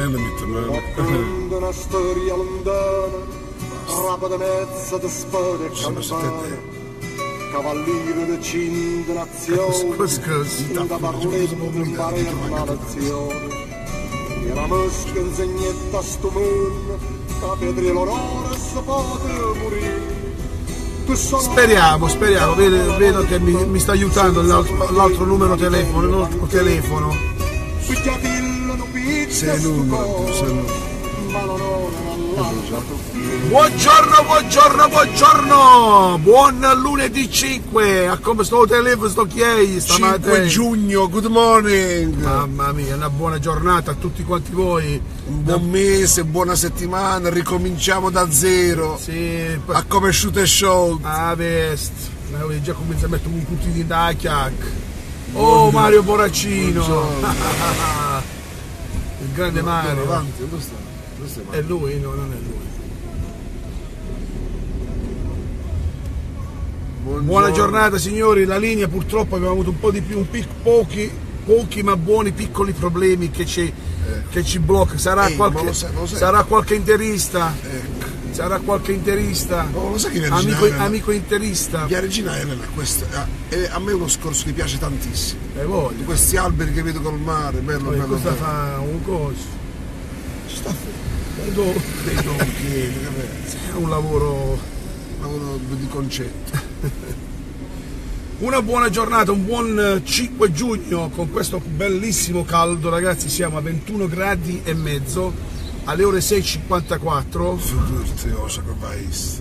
mattonella mi Racconta una storia lontana, rapida mezza di spade e campane, cavaliere di cinque nazioni, in da parletto di una lezione. E la mosca insegnetta a sto mondo, che per l'onore si può morire. Speriamo, vedo che mi sta aiutando l'altro numero telefono. Sei numero. Buongiorno! Buon lunedì 5! A come sto telefono, sto chiedi stamattina? 5 giugno, good morning! Mamma mia, una buona giornata a tutti quanti voi. Un buon mese, buona settimana, ricominciamo da zero. Sì, a come shoot e show. Ah, vest. Già comincia a mettere un cuttino da chiacca. Oh, Mario Boraccino! Il grande Mario. Avanti, dove sta? È lui? No, non è lui. Buongiorno. Buona giornata signori, la linea purtroppo abbiamo avuto un po' di più, pochi ma buoni piccoli problemi che ci blocca. Sarà qualche interista. Ecco. Sarà qualche interista. Oh, lo sai che amico interista. Via Regina Elena, a me è uno scorso che piace tantissimo. Voglio. Questi alberi che vedo col mare, bello. Cosa fa un coso? Ci sta Dei donchieri, è un lavoro di concetto. Una buona giornata, un buon 5 giugno con questo bellissimo caldo, ragazzi. Siamo a 21 gradi e mezzo alle ore 6:54.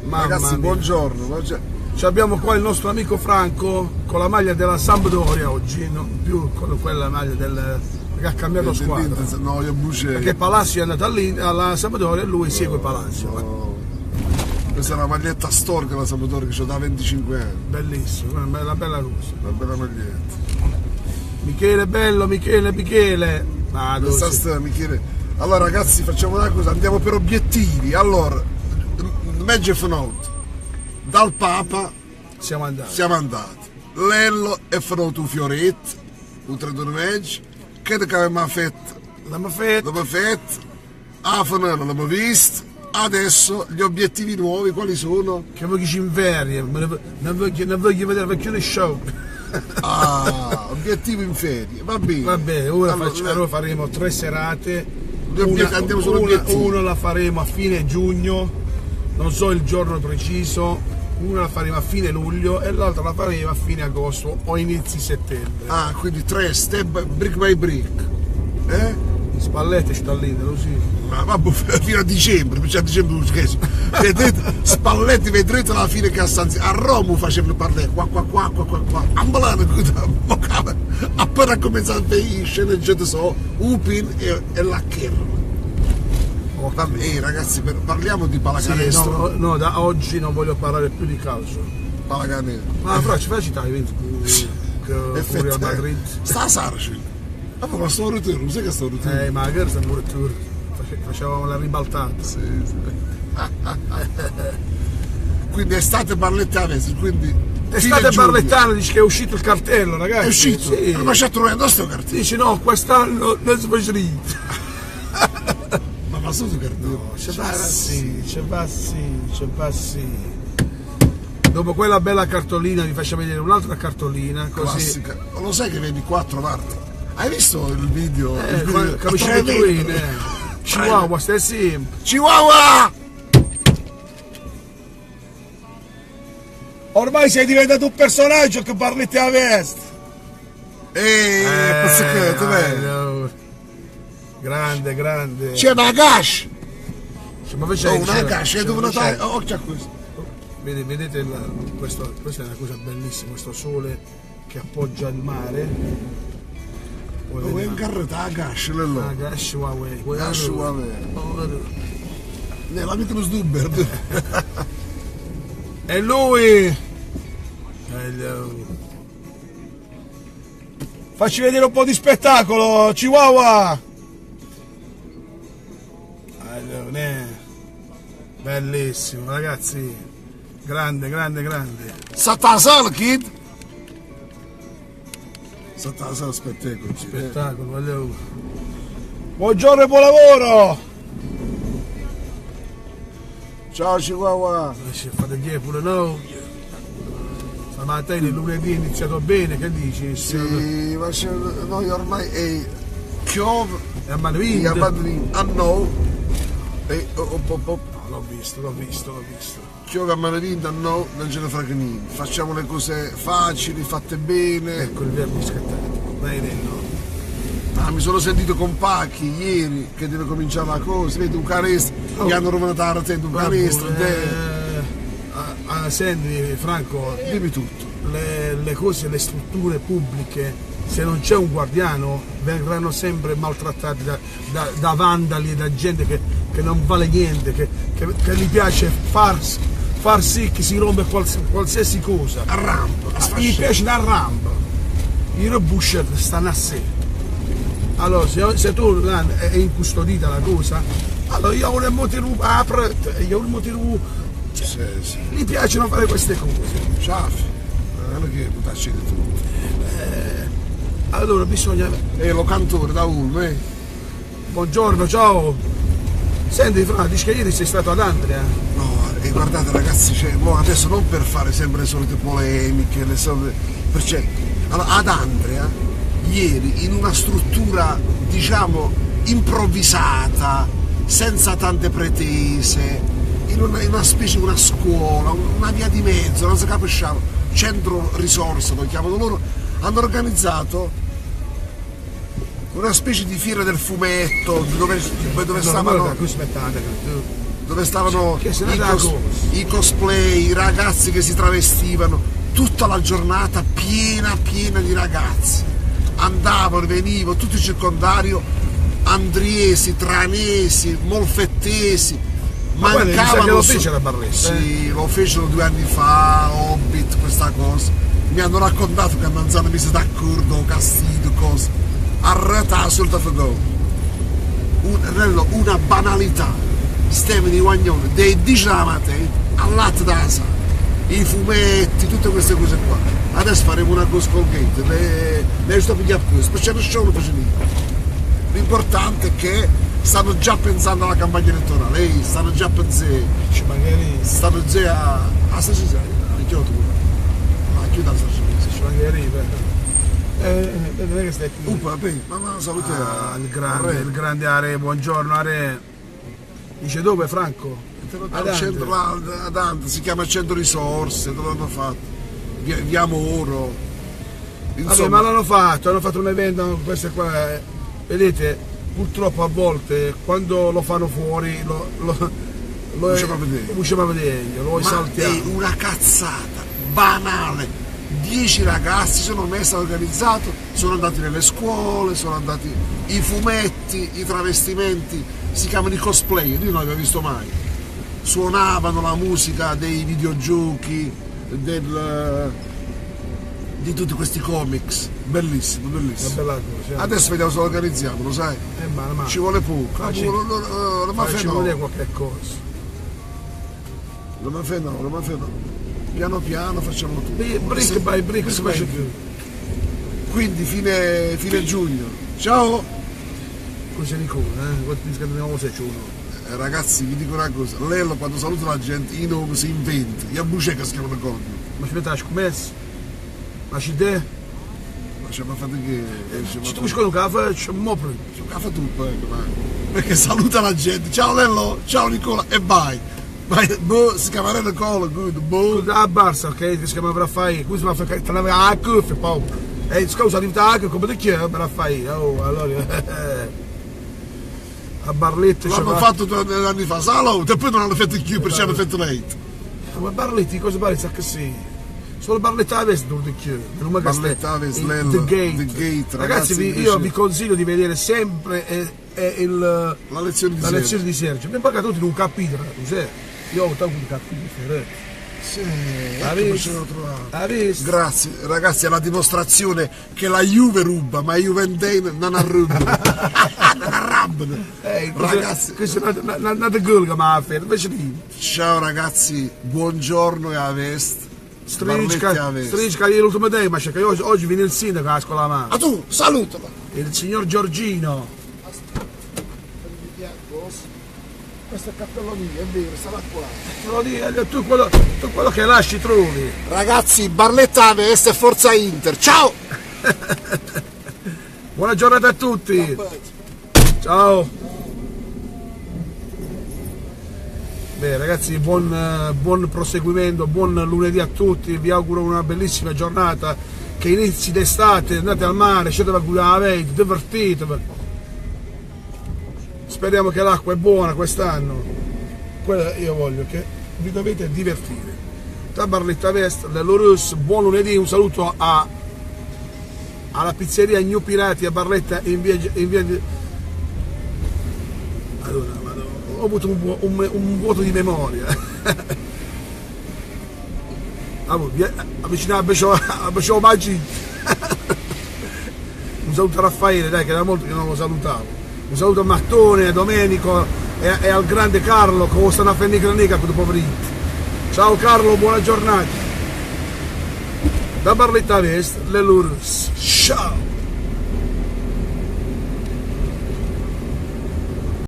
Ragazzi, buongiorno. Abbiamo qua il nostro amico Franco con la maglia della Sampdoria oggi, non più con quella maglia che ha cambiato squadra. No, io bruciai. Perché Palacio è andato alla Sampdoria e lui segue Palacio. Oh. Questa è una maglietta storica della Sampdoria che ho da 25 anni. Bellissimo, una bella cosa. Una bella maglietta. Michele bello, Michele. Ah, Michele. Allora ragazzi, facciamo una cosa, andiamo per obiettivi. Allora, Maggi Fnout, dal Papa siamo andati. Lello è venuto un fioretto, un 32 Maggi, che avevamo fatto? L'abbiamo fatto, a Fanello l'abbiamo visto. Adesso gli obiettivi nuovi quali sono? Che voglio ci inverni, non voglio vedere perché show. Ah, obiettivo in ferie, va bene. Va bene, ora faremo 3 serate. Andiamo sull'obiettivo. Una la faremo a fine giugno, non so il giorno preciso, una la faremo a fine luglio e l'altra la faremo a fine agosto o inizi settembre. Ah, quindi 3 step brick by brick. Spallette sta lì, lo sì. Ma vabbè, fino a dicembre, perché a dicembre non scherzo. Spalletti vedrete alla fine che a Roma facevano parlare qua. A Milano, appena cominciato a vedere sceneggiate so, Upin e Laccherro. Ragazzi, parliamo di pallacanestro. Sì, no, da oggi non voglio parlare più di calcio. Pallacanestro. Ma facci dai, Real Madrid. Sta Sarci. Ma sto ritorno, sai che sto ritorno? Ma che stiamo ritorno? Facevamo la ribaltata. Sì. Quindi estate barlettana, quindi estate barlettana, dice che è uscito il cartello, ragazzi. È uscito? Sì. Ma c'è trovato sto cartello? Dice no, quest'anno non si fa rito. Ma sto cartello? No, ci passi. Dopo quella bella cartolina vi faccio vedere un'altra cartolina. Così. Classica. Lo sai che vedi 4 parti? Hai visto il video? Capisci Chihuahua, stai sempre. Chihuahua! Ormai sei diventato un personaggio che parli te a vest. Grande. C'è una gash! Ma una gash, è dove notare? Occhio a questo. Vedete, questa è una cosa bellissima, questo sole che appoggia il mare. È incarrata la gash, la gash Huawei. La micro Sdubber. E lui! Hello. Facci vedere un po' di spettacolo, Chihuahua! Allora, bellissimo, ragazzi. Grande. Satasal, kid! Satasal spettacolo. Spettacolo, allora. Buongiorno e buon lavoro! Ciao Chihuahua! Fate gli pure no? Stamattina il lunedì è iniziato bene, che dici? Sì, ma noi ormai piove E a Malvin? e a Madrid a no e L'ho visto. piove a Madrid a no, non ce ne frega niente. Facciamo le cose facili, fatte bene. Ecco il verbo scattato. Dai, no. Mi sono sentito con Pacchi ieri che deve cominciare la cosa, vedi un canestro, gli hanno rovinato la rete, un canestro, senti Franco, dimmi tutto. le cose, le strutture pubbliche, se non c'è un guardiano, verranno sempre maltrattati da vandali e da gente che non vale niente, che gli piace far sì che si rompe qualsiasi cosa. Rampa, Gli piace la rampa. I rebusci stanno a sé. Allora, se tu è incustodita la cosa, allora io ho un motivo sì. gli piacciono fare queste cose. Ciaffi, non è che buttarci di tutto. Allora bisogna. Lo cantore da Ulm, Buongiorno, ciao. Senti Fra, dici che ieri sei stato ad Andria? No, e guardate ragazzi, adesso non per fare sempre le solite polemiche, perché allora, ad Andria, ieri, in una struttura, diciamo, improvvisata, senza tante pretese, in una specie di una scuola, una via di mezzo, non si capisce, centro risorse, lo chiamano loro, hanno organizzato una specie di fiera del fumetto dove stavano i cosplay, i ragazzi che si travestivano, tutta la giornata piena di ragazzi, andavano, venivano, tutto il circondario, andriesi, tranesi, molfettesi, mancavano. Lo fece la Barletta? Sì, lo fecero 2 anni fa, Hobbit, questa cosa. Mi hanno raccontato che a Manzano mise d'accordo, Castiglio, cose. Arreta sul tafagò. Una banalità. Stefani Guagnone, dei 10 la mattina, al latte da sa, i fumetti, tutte queste cose qua. Adesso faremo una cosa col gate, ne sto pigliando questo, perché non c'è uno facendo. L'importante è che stanno già pensando alla campagna elettorale, stanno già pensando, stanno già a Sassari, a Kyoto, a chiudere a Sassari. Non è che stai qui. Ma salute il grande Are, buongiorno Are. Dice dove Franco? Al centro, ad Ante, si chiama Centro Risorse, dove hanno fatto? Via Moro. Vabbè, ma hanno fatto un evento, queste qua, vedete, purtroppo a volte quando lo fanno fuori lo usciamo a vedere, lo esaltiamo. È una cazzata banale. 10 ragazzi sono messi organizzato, sono andati nelle scuole, sono andati i fumetti, i travestimenti, si chiamano i cosplay, io non l'avevo visto mai. Suonavano la musica dei videogiochi, di tutti questi comics, bellissimo. Adesso vediamo se lo organizziamo, lo sai? Ma ci vuole poco. Ci vuole qualche cosa. No. Piano piano facciamo tutto. Brick by brick. Quindi fine giugno. Ciao! Cosa Nicola, quanti dischi abbiamo 6 uno? Ragazzi, vi dico una cosa, Lello quando saluta la gente, i nomi si inventa, gli abbucecca si chiamano cogni. Ma ci metti scommessa? Ma ci te? Ma ci abbiamo fatto che... Ci tu scono caffè, c'è un mo' prima. C'è un caffè tu, perché saluta la gente, ciao Lello, ciao Nicola e vai. Si chiama Nicola, good, a Barça, ok? Che si chiama Raffaele, qui si fa te la a cuffia, poi. E scusa, arriva a come ti chiedi, Raffaele, allora... A Barletta l'hanno fatto 2 anni fa, salute, e poi non hanno fatto più perché hanno fatto late. Ma Barletti, cosa pare sa che sì? Solo Barletta avesse due di più. Barletta avesse The Gate. Ragazzi, io vi consiglio di vedere sempre la lezione di Sergio. Abbiamo pagato tutti in un capitolo, io ho avuto un capitolo differente. Sì, grazie ragazzi, è la dimostrazione che la Juve ruba, ma i Juventus non arrubano. Non arrabbiano. Ragazzi, questa è una gol che mi ha fatto, invece di... Ciao ragazzi, buongiorno e a vest. Strisca io l'ultimo tema, che oggi viene il sindaco a scuola mano. Tu, salutalo. Il signor Giorgino. questo è il cappello mio, è vero, sarà qua. Te lo dico, tu quello che lasci trovi. Ragazzi, Barletta Vest e Forza Inter, ciao! Buona giornata a tutti. Ciao. Beh ragazzi, buon proseguimento, buon lunedì a tutti, vi auguro una bellissima giornata, che inizi d'estate, andate al mare, scegliete la vita, divertitevi. Speriamo che l'acqua è buona quest'anno, quella io voglio che vi dovete divertire. Da Barletta Vest, l'Elorus, buon lunedì, un saluto alla pizzeria New Pirati a Barletta in via di... Allora, ho avuto un vuoto di memoria. Avvicinato a Beccio Maggi. Un saluto a Raffaele, dai, che era molto che non lo salutavo. Un saluto a Mattone, a Domenico e al grande Carlo che stanno a fare nica con i poverini. Ciao Carlo, buona giornata. Da Barletta Vest, l'Elurus. Ciao!